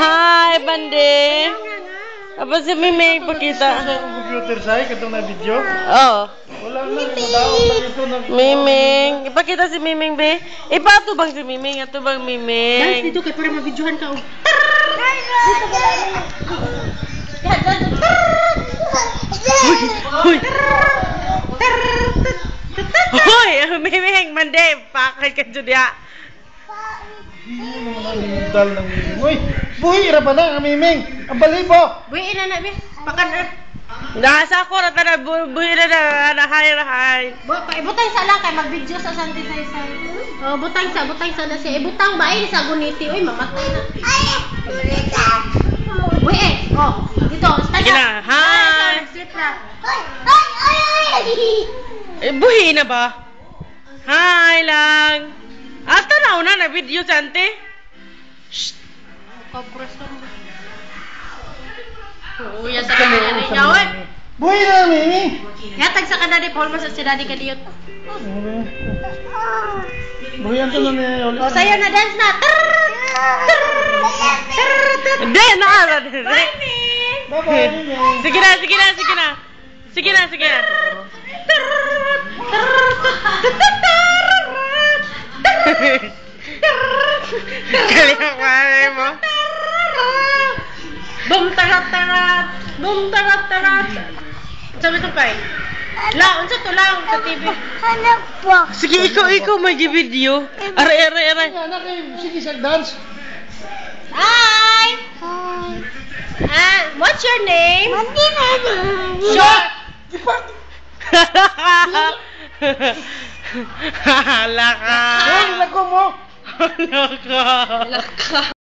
Hi, Bande. Apa si Miming pakita? Sa computer say katong na video. Oh. Wala na daw ito na. Miming, ipakita si Miming be. Ipatubang si Miming, atubang Dance Miming. dito kay para mabidyohan ka. Hoy. Hoy, Miming, Bande, pakay ka judya. Ano naman ang dal ng miming. Uy, buhi ra pa na ang miming. Ang balibo. Buhi na na be. Pakan. Nasa ako na tada buhi na hay. Ibutang sa lang kay mag-video sa Sunday sa isa. Oh, butang sa na siya. Ibutang ba ay sa guniti. Uy, mamatay na. Buhi Oh, dito. Stand Sige up. na, hi. Sit na. Buhi na ba? Hi lang. Ata na video sante. Kompreso. Uy, sa kanila niya, oy. Buhi na ang miming. Yatag sa kanadi Paul mas si daddy kadiyot. Buhi ang tunan ni Oli. Oh, sayo na dance na. Hindi na. Bye-bye, miming. Sige na. Galing mo. Boom tarat. Sabi to pa. La, unsa to lang sa TV. Sige, ikaw mag-video. Aray. Sige, sa dance. Hi. What's your name? Shot! Hala ka. Hoy, lako mo. Hala ka.